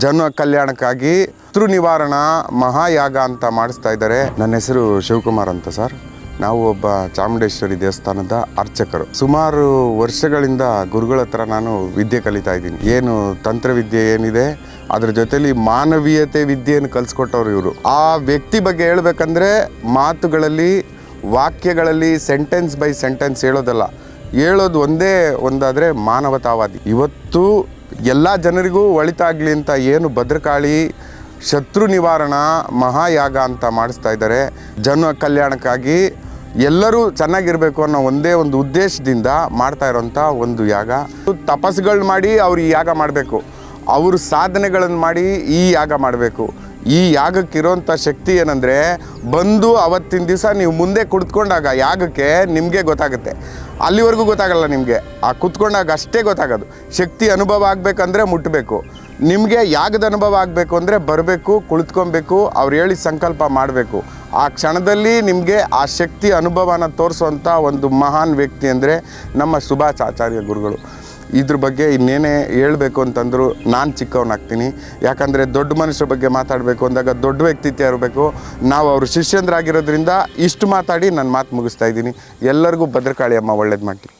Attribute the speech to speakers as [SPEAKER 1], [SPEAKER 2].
[SPEAKER 1] ಜನ ಕಲ್ಯಾಣಕ್ಕಾಗಿ ಶತ್ರು ನಿವಾರಣಾ ಮಹಾಯಾಗ ಅಂತ ಮಾಡಿಸ್ತಾ ಇದ್ದಾರೆ. ನನ್ನ ಹೆಸರು ಶಿವಕುಮಾರ್ ಅಂತ ಸರ್. ನಾವು ಒಬ್ಬ ಚಾಮುಂಡೇಶ್ವರಿ ದೇವಸ್ಥಾನದ ಅರ್ಚಕರು. ಸುಮಾರು ವರ್ಷಗಳಿಂದ ಗುರುಗಳ ಹತ್ರ ನಾನು ವಿದ್ಯೆ ಕಲಿತಾ ಇದ್ದೀನಿ. ಏನು ತಂತ್ರವಿದ್ಯೆ ಏನಿದೆ ಅದ್ರ ಜೊತೆಲಿ ಮಾನವೀಯತೆ ವಿದ್ಯೆಯನ್ನು ಕಲಿಸ್ಕೊಟ್ಟವ್ರು ಇವರು. ಆ ವ್ಯಕ್ತಿ ಬಗ್ಗೆ ಹೇಳ್ಬೇಕಂದ್ರೆ ಮಾತುಗಳಲ್ಲಿ, ವಾಕ್ಯಗಳಲ್ಲಿ ಸೆಂಟೆನ್ಸ್ ಬೈ ಸೆಂಟೆನ್ಸ್ ಹೇಳೋದಲ್ಲ, ಹೇಳೋದು ಒಂದೇ ಒಂದಾದರೆ ಮಾನವತಾವಾದಿ. ಇವತ್ತು ಎಲ್ಲ ಜನರಿಗೂ ಒಳಿತಾಗಲಿ ಅಂತ ಏನು ಭದ್ರಕಾಳಿ ಶತ್ರು ನಿವಾರಣಾ ಮಹಾಯಾಗ ಅಂತ ಮಾಡಿಸ್ತಾ ಇದ್ದಾರೆ. ಜನ ಕಲ್ಯಾಣಕ್ಕಾಗಿ ಎಲ್ಲರೂ ಚೆನ್ನಾಗಿರಬೇಕು ಅನ್ನೋ ಒಂದೇ ಒಂದು ಉದ್ದೇಶದಿಂದ ಮಾಡ್ತಾ ಇರೋಂಥ ಒಂದು ಯಾಗ. ತಪಸ್ಸುಗಳು ಮಾಡಿ ಅವ್ರು ಈ ಯಾಗ ಮಾಡಬೇಕು, ಅವರು ಸಾಧನೆಗಳನ್ನು ಮಾಡಿ ಈ ಯಾಗ ಮಾಡಬೇಕು. ಈ ಯಾಗಕ್ಕಿರೋಂಥ ಶಕ್ತಿ ಏನಂದರೆ, ಬಂದು ಅವತ್ತಿನ ದಿವಸ ನೀವು ಮುಂದೆ ಕುಳಿತುಕೊಂಡಾಗ ಯಾಗಕ್ಕೆ ನಿಮಗೆ ಗೊತ್ತಾಗುತ್ತೆ. ಅಲ್ಲಿವರೆಗೂ ಗೊತ್ತಾಗಲ್ಲ ನಿಮಗೆ, ಆ ಕುತ್ಕೊಂಡಾಗ ಅಷ್ಟೇ ಗೊತ್ತಾಗೋದು. ಶಕ್ತಿ ಅನುಭವ ಆಗಬೇಕಂದ್ರೆ ಮುಟ್ಟಬೇಕು. ನಿಮಗೆ ಯಾಗದ ಅನುಭವ ಆಗಬೇಕು ಅಂದರೆ ಬರಬೇಕು, ಕುಳಿತುಕೊಬೇಕು, ಅವ್ರು ಹೇಳಿ ಸಂಕಲ್ಪ ಮಾಡಬೇಕು. ಆ ಕ್ಷಣದಲ್ಲಿ ನಿಮಗೆ ಆ ಶಕ್ತಿ ಅನುಭವನ ತೋರಿಸುವಂಥ ಒಂದು ಮಹಾನ್ ವ್ಯಕ್ತಿ ಅಂದರೆ ನಮ್ಮ ಸುಭಾಷ್ ಆಚಾರ್ಯ ಗುರುಗಳು. ಇದ್ರ ಬಗ್ಗೆ ಇನ್ನೇನೇ ಹೇಳಬೇಕು ಅಂತಂದರೂ ನಾನು ಚಿಕ್ಕವನಾಗ್ತೀನಿ. ಯಾಕಂದರೆ ದೊಡ್ಡ ಮನುಷ್ಯರ ಬಗ್ಗೆ ಮಾತಾಡಬೇಕು ಅಂದಾಗ ದೊಡ್ಡ ವ್ಯಕ್ತಿತ್ವ ಇರಬೇಕು. ನಾವು ಅವರು ಶಿಷ್ಯಂದ್ರಾಗಿರೋದ್ರಿಂದ ಇಷ್ಟು ಮಾತಾಡಿ ನನ್ನ ಮಾತು ಮುಗಿಸ್ತಾ ಇದ್ದೀನಿ. ಎಲ್ಲರಿಗೂ ಭದ್ರಕಾಳಿ ಅಮ್ಮ ಒಳ್ಳೇದು ಮಾಡಿ.